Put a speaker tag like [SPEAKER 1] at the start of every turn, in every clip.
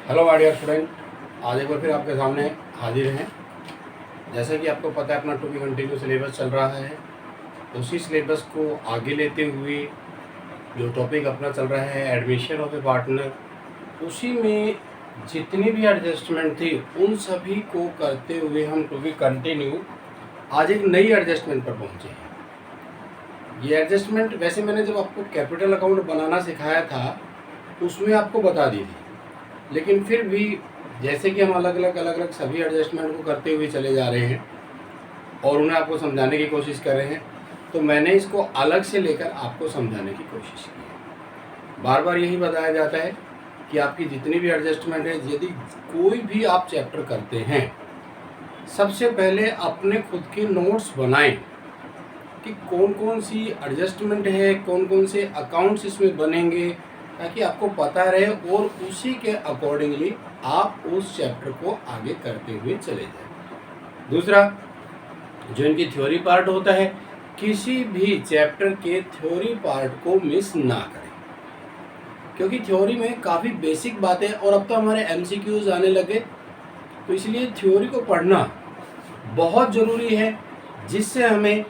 [SPEAKER 1] Hello my dear student, आज एक बार फिर आपके सामने हाजिर हैं। जैसा कि आपको पता है अपना टू बी कंटिन्यू सिलेबस चल रहा है। उसी सिलेबस को आगे लेते हुए जो टॉपिक अपना चल रहा है एडमिशन ऑफ ए पार्टनर, उसी में जितनी भी एडजस्टमेंट थी उन सभी को करते हुए हम टू बी कंटिन्यू आज एक नई एडजस्टमेंट पर पहुँचे हैं। ये एडजस्टमेंट वैसे मैंने जब आपको कैपिटल अकाउंट बनाना सिखाया था उसमें आपको बता दी थी, लेकिन फिर भी जैसे कि हम अलग अलग सभी एडजस्टमेंट को करते हुए चले जा रहे हैं और उन्हें आपको समझाने की कोशिश कर रहे हैं, तो मैंने इसको अलग से लेकर आपको समझाने की कोशिश की है। बार बार यही बताया जाता है कि आपकी जितनी भी एडजस्टमेंट है, यदि कोई भी आप चैप्टर करते हैं, सबसे पहले अपने खुद के नोट्स बनाएं कि कौन कौन सी एडजस्टमेंट है, कौन कौन से अकाउंट्स इसमें बनेंगे, ताकि आपको पता रहे और उसी के अकॉर्डिंगली आप उस चैप्टर को आगे करते हुए चले जाएं। दूसरा, जो इनकी थ्योरी पार्ट होता है, किसी भी चैप्टर के थ्योरी पार्ट को मिस ना करें, क्योंकि थ्योरी में काफ़ी बेसिक बातें और अब तो हमारे एमसीक्यूज आने लगे, तो इसलिए थ्योरी को पढ़ना बहुत ज़रूरी है, जिससे हमें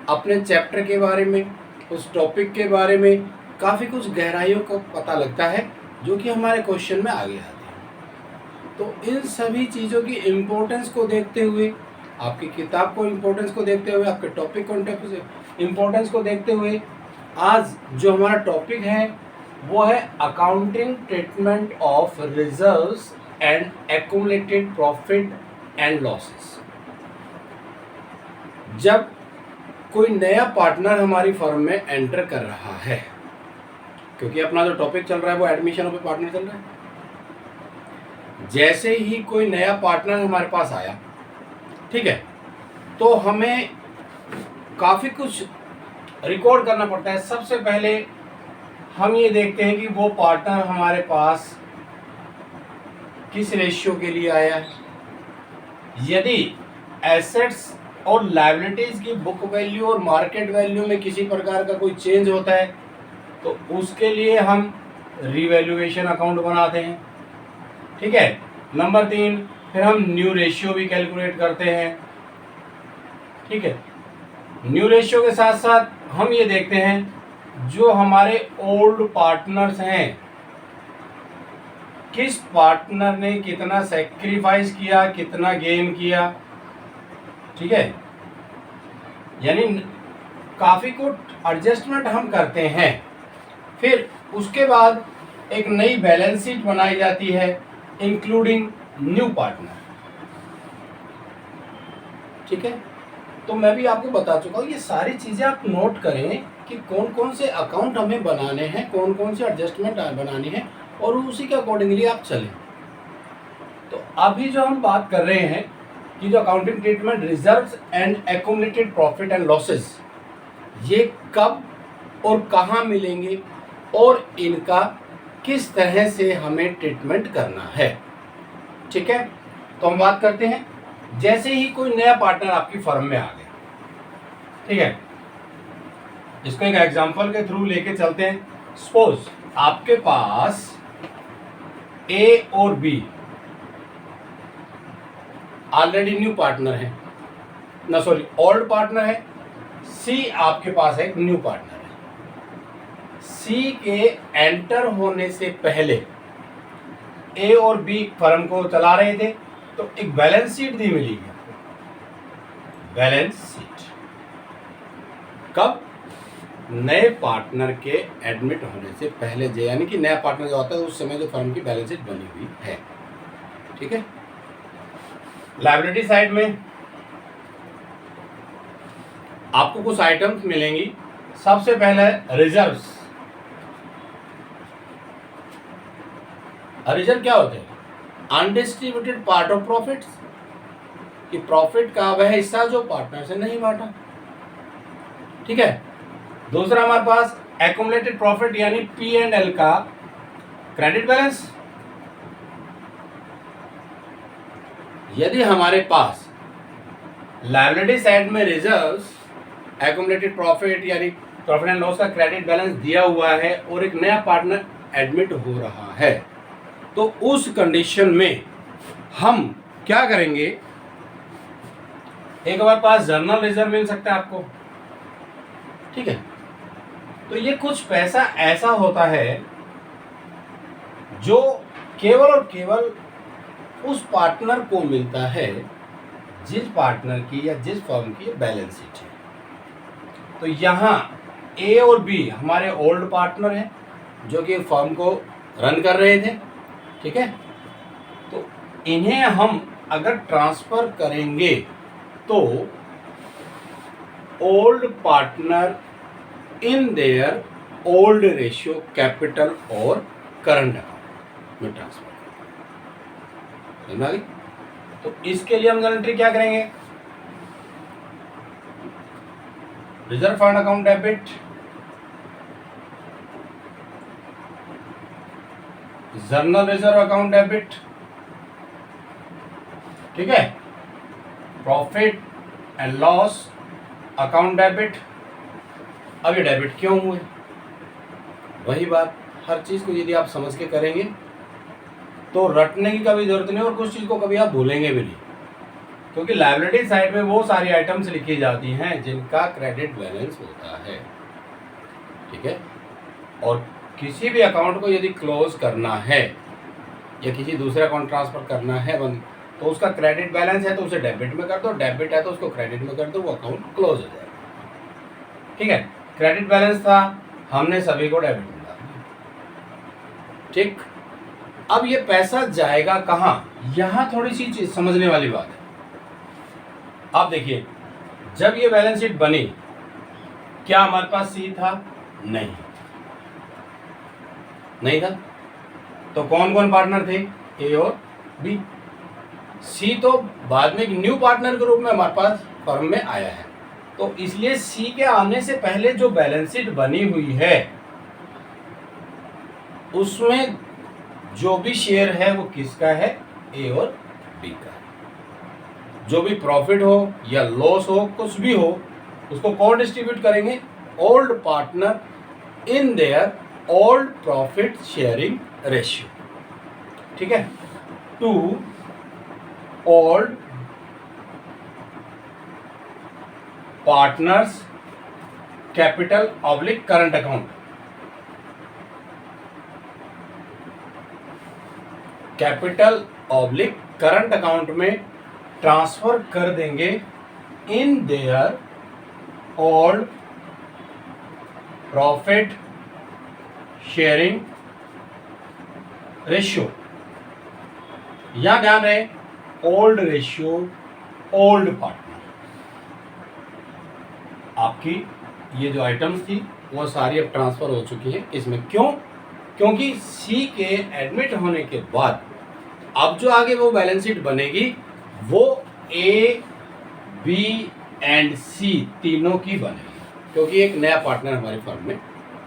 [SPEAKER 1] अपने चैप्टर के बारे में, उस टॉपिक के बारे में काफ़ी कुछ गहराइयों का पता लगता है, जो कि हमारे क्वेश्चन में आगे आते हैं। तो इन सभी चीज़ों की इम्पोर्टेंस को देखते हुए, आपकी किताब को इम्पोर्टेंस को देखते हुए, आपके टॉपिक को इम्पोर्टेंस को देखते हुए, आज जो हमारा टॉपिक है वो है accounting treatment of reserves and accumulated profit and losses. जब कोई नया पार्टनर हमारी फर्म में एंटर कर रहा है, क्योंकि अपना जो टॉपिक चल रहा है वो एडमिशन ऑफ ए पार्टनर चल रहा है, जैसे ही कोई नया पार्टनर हमारे पास आया, ठीक है, तो हमें काफ़ी कुछ रिकॉर्ड करना पड़ता है। सबसे पहले हम ये देखते हैं कि वो पार्टनर हमारे पास किस रेशियो के लिए आया है। यदि एसेट्स और लायबिलिटीज़ की बुक वैल्यू और मार्केट वैल्यू में किसी प्रकार का कोई चेंज होता है, तो उसके लिए हम रिवैल्यूएशन अकाउंट बनाते हैं, ठीक है। नंबर 3, फिर हम न्यू रेशियो भी कैलकुलेट करते हैं, ठीक है। न्यू रेशियो के साथ साथ हम ये देखते हैं जो हमारे ओल्ड पार्टनर्स हैं, किस पार्टनर ने कितना सेक्रीफाइस किया, कितना गेन किया, ठीक है। यानी काफ़ी कुछ एडजस्टमेंट हम करते हैं। फिर उसके बाद एक नई बैलेंस शीट बनाई जाती है इंक्लूडिंग न्यू पार्टनर, ठीक है। तो मैं भी आपको बता चुका हूँ, ये सारी चीज़ें आप नोट करें कि कौन कौन से अकाउंट हमें बनाने हैं, कौन कौन से एडजस्टमेंट बनानी है, और उसी के अकॉर्डिंगली आप चलें। तो अभी जो हम बात कर रहे हैं कि जो accounting treatment reserves and accumulated profit and losses, ये कब और कहाँ मिलेंगे और इनका किस तरह से हमें ट्रीटमेंट करना है, ठीक है। तो हम बात करते हैं, जैसे ही कोई नया पार्टनर आपकी फर्म में आ गया, ठीक है, इसको एक एग्जांपल के थ्रू लेके चलते हैं। सपोज आपके पास ए और बी ऑलरेडी न्यू पार्टनर है, ना सॉरी ओल्ड पार्टनर है, सी आपके पास एक न्यू पार्टनर है। सी के एंटर होने से पहले ए और बी फर्म को चला रहे थे, तो एक बैलेंस शीट दी मिलेगी। बैलेंस शीट कब? नए पार्टनर के एडमिट होने से पहले, यानी कि नया पार्टनर जो होता है उस समय जो फर्म की बैलेंस शीट बनी हुई है, ठीक है। लायबिलिटी साइड में आपको कुछ आइटम्स मिलेंगी। सबसे पहले रिजर्व्स। रिजर्व क्या होते हैं? अनडिस्ट्रीब्यूटेड पार्ट ऑफ प्रॉफिट्स, कि प्रॉफिट का वह हिस्सा जो पार्टनर से नहीं बांटा, ठीक है। दूसरा हमारे पास एक्यूमुलेटेड प्रॉफिट यानी P&L का क्रेडिट बैलेंस। यदि हमारे पास लायबिलिटी साइड में रिजर्व्स, एक्यूमुलेटेड प्रॉफिट यानी प्रॉफिट एंड लॉस का क्रेडिट बैलेंस दिया हुआ है और एक नया पार्टनर एडमिट हो रहा है, तो उस कंडीशन में हम क्या करेंगे, एक हमारे पास जर्नल रिजर्व मिल सकता है आपको, ठीक है। तो ये कुछ पैसा ऐसा होता है जो केवल और केवल उस पार्टनर को मिलता है जिस पार्टनर की या जिस फर्म की बैलेंस शीट है। तो यहाँ ए और बी हमारे ओल्ड पार्टनर हैं जो कि फर्म को रन कर रहे थे, ठीक है। तो इन्हें हम अगर ट्रांसफर करेंगे तो old partner in their old ratio capital और करंट अकाउंट में ट्रांसफर करेंगे। तो इसके लिए हम एंट्री क्या करेंगे, reserve fund account debit, journal reserve account debit, ठीक है, profit and loss account debit. अब ये डेबिट क्यों हुए, वही बात, हर चीज को यदि आप समझ के करेंगे तो रटने की कभी जरूरत नहीं और कुछ चीज को कभी आप भूलेंगे भी नहीं, क्योंकि लायबिलिटी साइड में वो सारी आइटम्स लिखी जाती हैं जिनका क्रेडिट बैलेंस होता है, ठीक है। और किसी भी अकाउंट को यदि क्लोज करना है या किसी दूसरे अकाउंट ट्रांसफर करना है तो उसका क्रेडिट बैलेंस है तो उसे डेबिट में कर दो, डेबिट है तो उसको क्रेडिट में कर दो, वो अकाउंट क्लोज हो जाएगा, ठीक है। क्रेडिट बैलेंस था, हमने सभी को डेबिट में डाल दिया, ठीक। अब ये पैसा जाएगा कहाँ, यहां थोड़ी सी चीज समझने वाली बात है। आप देखिए, जब ये बैलेंस शीट बनी, क्या हमारे पास सी था? नहीं था। तो कौन कौन पार्टनर थे? ए और बी। सी तो बाद में एक न्यू पार्टनर के रूप में हमारे पास फर्म में आया है, तो इसलिए सी के आने से पहले जो बैलेंस शीट बनी हुई है उसमें जो भी शेयर है वो किसका है? ए और बी का। जो भी प्रॉफिट हो या लॉस हो, कुछ भी हो, उसको कौन डिस्ट्रीब्यूट करेंगे? Old partner in their old profit sharing ratio, ठीक है, to old partners capital oblique current account. Capital oblique current account में ट्रांसफर कर देंगे in their old profit sharing ratio. यहां ध्यान रहे, ओल्ड रेशियो, ओल्ड पार्टनर। आपकी ये जो आइटम्स थी वो सारी अब ट्रांसफर हो चुकी हैं इसमें। क्यों? क्योंकि सी के एडमिट होने के बाद अब जो आगे वो बैलेंस शीट बनेगी वो ए, बी एंड सी तीनों की बनेगी, क्योंकि एक नया पार्टनर हमारी फर्म में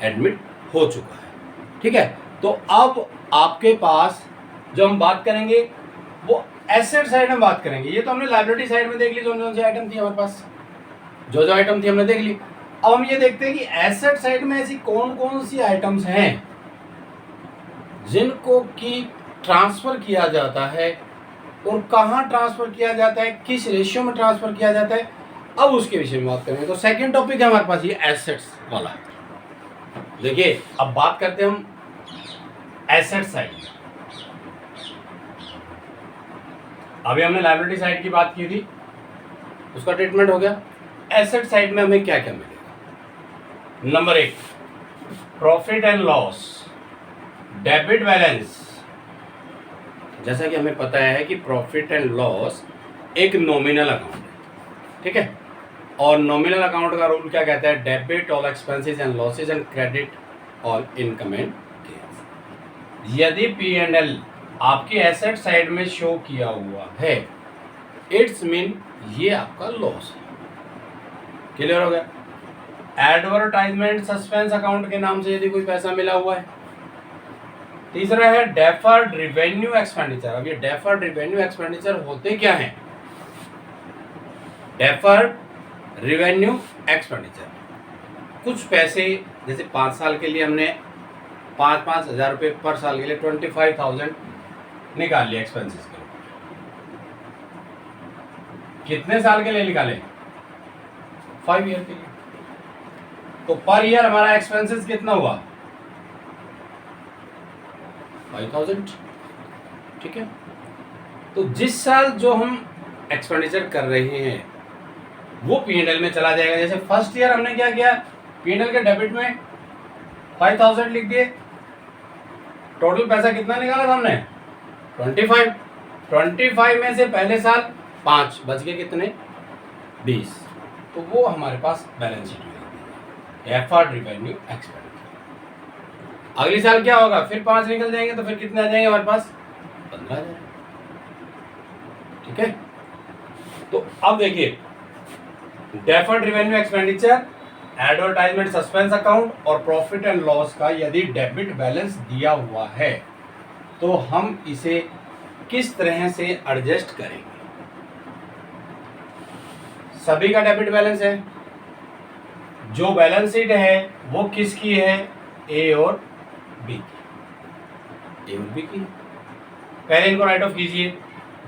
[SPEAKER 1] एडमिट हो चुका है, ठीक है। तो अब आपके पास जो हम बात करेंगे वो एसेट साइड में बात करेंगे। ये तो हमने लायबिलिटी साइड में देख ली, जो सी आइटम थी हमारे पास, जो आइटम थी हमने देख ली। अब हम ये देखते हैं कि एसेट साइड में ऐसी कौन कौन सी आइटम्स हैं जिनको की ट्रांसफर किया जाता है और कहाँ ट्रांसफर किया जाता है, किस रेशियो में ट्रांसफर किया जाता है, अब उसके विषय में बात करेंगे। तो सेकंड टॉपिक है हमारे पास ये एसेट्स वाला। देखिए, अब बात करते हैं हम एसेट साइड। अभी हमने लायबिलिटी साइड की बात की थी, उसका ट्रीटमेंट हो गया। एसेट साइड में हमें क्या क्या मिलेगा? Number 1, profit and loss, debit balance. जैसा कि हमें पता है कि प्रॉफिट एंड लॉस एक नॉमिनल अकाउंट है, ठीक है। और नॉमिनल अकाउंट का रूल क्या कहता है? Debit all expenses and losses and credit all income and gains. यदि पी एंड एल आपकी एसेट साइड में शो किया हुआ है, इट्स मीन ये आपका लॉस है। क्लियर हो गया? एडवर्टाइजमेंट सस्पेंस अकाउंट के नाम से यदि कोई पैसा मिला हुआ है। तीसरा है डेफर्ड रिवेन्यू एक्सपेंडिचर। अब ये डेफर्ड रिवेन्यू एक्सपेंडिचर होते क्या हैं? डेफर्ड रिवेन्यू एक्सपेंडिचर, कुछ पैसे जैसे 5 साल के लिए हमने 5,000 रुपये पर साल के लिए 25,000 निकाल लिया एक्सपेंसेस के लिए। कितने साल के लिए निकाले? 5 ईयर के लिए। तो पर ईयर हमारा एक्सपेंसेस कितना हुआ? 5000। ठीक है। तो जिस साल जो हम एक्सपेंडिचर कर रहे हैं वो P&L में चला जाएगा। जैसे फर्स्ट ईयर हमने क्या किया, P&L के डेबिट में 5000 लिख दिए। टोटल पैसा कितना निकाला था हमने? 25 में से पहले साल 5 बच गए, कितने? 20। तो वो हमारे पास बैलेंस शीट में एफर्ट रिवेन्यू एक्सपेंडिचर। अगले साल क्या होगा? फिर 5 निकल जाएंगे, तो फिर कितने आ जाएंगे हमारे पास? 15,000। ठीक है। तो अब देखिए, deferred revenue expenditure, advertisement suspense account और प्रॉफिट एंड लॉस का यदि डेबिट बैलेंस दिया हुआ है तो हम इसे किस तरह से एडजस्ट करेंगे? सभी का डेबिट बैलेंस है। जो बैलेंस शीट है वो किसकी है? ए और बी की। ए और बी की। पहले इनको राइट ऑफ कीजिए।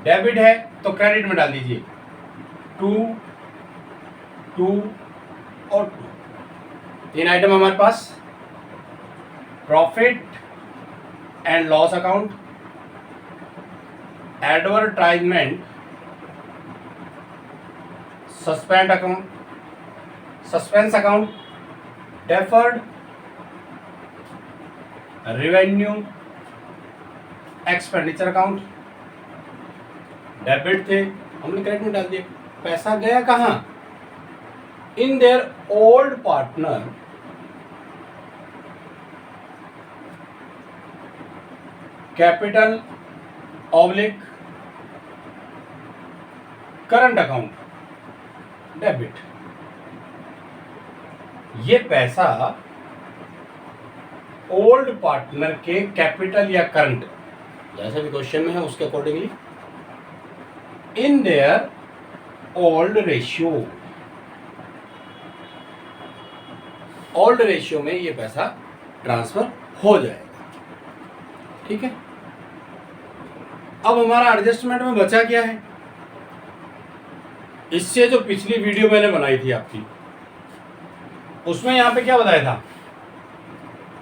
[SPEAKER 1] डेबिट है तो क्रेडिट में डाल दीजिए 2, 2 और 2। 3 आइटम हमारे पास। Profit and loss account, advertisement suspense account, deferred revenue expenditure account. Debit थे, हमने क्रेडिट में डाल दिए। पैसा गया कहां? In their old partner capital oblique current account, debit. ये पैसा ओल्ड पार्टनर के कैपिटल या करंट, जैसा भी क्वेश्चन में है उसके accordingly, in their old ratio, old ratio में ये पैसा ट्रांसफर हो जाएगा। ठीक है। अब हमारा एडजस्टमेंट में बचा क्या है? इससे जो पिछली वीडियो मैंने बनाई थी आपकी, उसमें यहां पे क्या बताया था?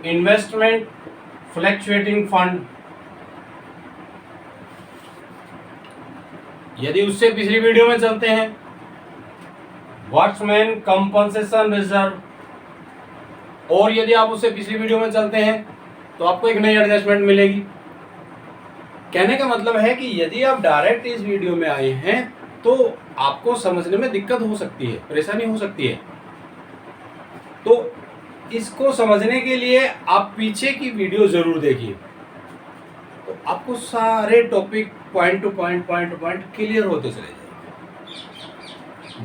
[SPEAKER 1] Investment fluctuating fund. यदि उससे पिछली वीडियो में चलते हैं, वॉचमैन कंपनसेशन रिजर्व, और यदि आप उससे पिछली वीडियो में चलते हैं तो आपको एक नई एडजस्टमेंट मिलेगी। कहने का मतलब है कि यदि आप डायरेक्ट इस वीडियो में आए हैं तो आपको समझने में दिक्कत हो सकती है, परेशानी हो सकती है। तो इसको समझने के लिए आप पीछे की वीडियो जरूर देखिए, तो आपको सारे topic point two point clear होते चले जाएंगे।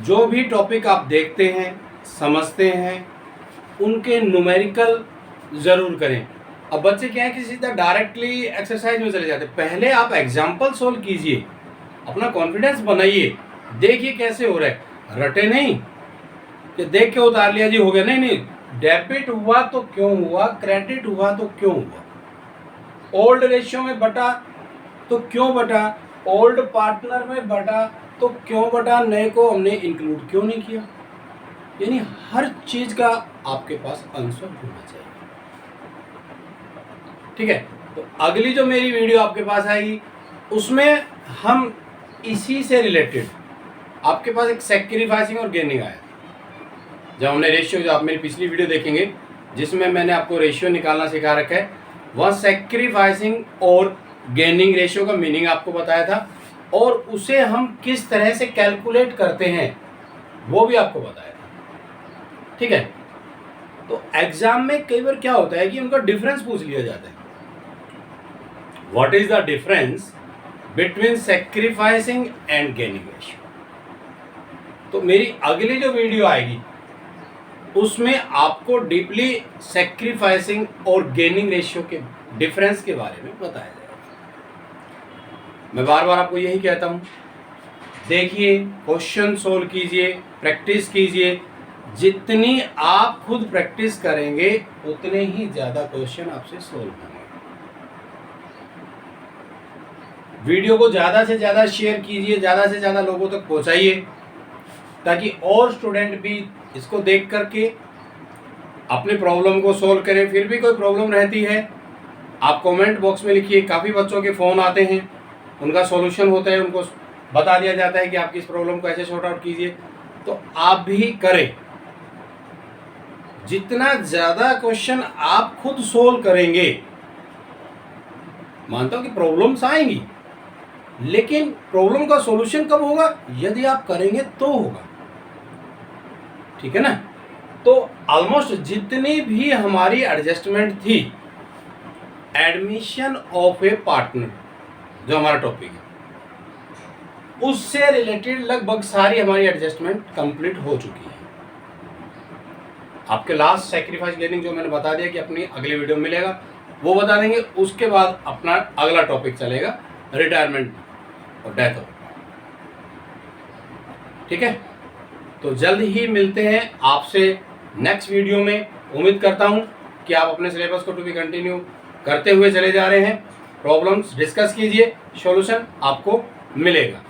[SPEAKER 1] जो भी टॉपिक आप देखते हैं, समझते हैं, उनके न्यूमेरिकल जरूर करें। अब बच्चे क्या है कि सीधा डायरेक्टली एक्सरसाइज में चले जाते हैं। पहले आप एग्जाम्पल सोल्व कीजिए, अपना कॉन्फिडेंस बनाइए, देखिए कैसे हो रहा है। रटे नहीं कि देख के उतार लिया जी हो गया, नहीं। डेबिट हुआ तो क्यों हुआ, क्रेडिट हुआ तो क्यों हुआ, ओल्ड रेशियो में बटा तो क्यों बटा, ओल्ड पार्टनर में बटा तो क्यों बटा, नए को हमने इंक्लूड क्यों नहीं किया। यानी हर चीज का आपके पास आंसर होना चाहिए। ठीक है। तो अगली जो मेरी वीडियो आपके पास आएगी उसमें हम इसी से रिलेटेड, आपके पास एक सैक्रिफाइसिंग और गेनिंग आया, जब हमने रेशियो, जो आप मेरी पिछली वीडियो देखेंगे जिसमें मैंने आपको रेशियो निकालना सिखा रखा है, वह सैक्रिफाइसिंग और गेनिंग रेशियो का मीनिंग आपको बताया था, और उसे हम किस तरह से कैलकुलेट करते हैं वो भी आपको बताया था। ठीक है। तो एग्जाम में कई बार क्या होता है कि उनका डिफरेंस पूछ लिया जाता है। What is the difference between sacrificing and gaining ratio. तो मेरी अगली जो वीडियो आएगी उसमें आपको डीपली सैक्रिफाइसिंग और गेनिंग रेशियो के डिफरेंस के बारे में बताया जाएगा। मैं बार बार आपको यही कहता हूं, देखिए, क्वेश्चन सोल्व कीजिए, प्रैक्टिस कीजिए। जितनी आप खुद प्रैक्टिस करेंगे उतने ही ज्यादा क्वेश्चन आपसे सोल्व होंगे। वीडियो को ज़्यादा से ज़्यादा शेयर कीजिए, ज़्यादा से ज़्यादा लोगों तक पहुंचाइए, ताकि और स्टूडेंट भी इसको देख करके अपनी प्रॉब्लम को सोल्व करें। फिर भी कोई प्रॉब्लम रहती है आप कमेंट बॉक्स में लिखिए। काफ़ी बच्चों के फ़ोन आते हैं, उनका सॉल्यूशन होता है, उनको बता दिया जाता है कि आपकी इस प्रॉब्लम को ऐसे सॉर्ट आउट कीजिए, तो आप भी करें। जितना ज़्यादा क्वेश्चन आप खुद सोल्व करेंगे, मानता हूं कि प्रॉब्लम्स आएंगी, लेकिन प्रॉब्लम का सॉल्यूशन कब होगा? यदि आप करेंगे तो होगा। ठीक है ना? तो ऑलमोस्ट जितनी भी हमारी एडजस्टमेंट थी, एडमिशन ऑफ ए पार्टनर जो हमारा टॉपिक है, उससे रिलेटेड लगभग सारी हमारी एडजस्टमेंट कंप्लीट हो चुकी है। आपके लास्ट सैक्रिफाइस लर्निंग जो मैंने बता दिया कि अपनी अगली वीडियो मिलेगा, वो बता देंगे। उसके बाद अपना अगला टॉपिक चलेगा रिटायरमेंट और डेथ ऑफ। ठीक है, तो जल्द ही मिलते हैं आपसे नेक्स्ट वीडियो में। उम्मीद करता हूं कि आप अपने सिलेबस को टू बी कंटिन्यू करते हुए चले जा रहे हैं। प्रॉब्लम्स डिस्कस कीजिए, सॉल्यूशन आपको मिलेगा।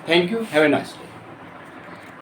[SPEAKER 1] Thank you, have a nice day.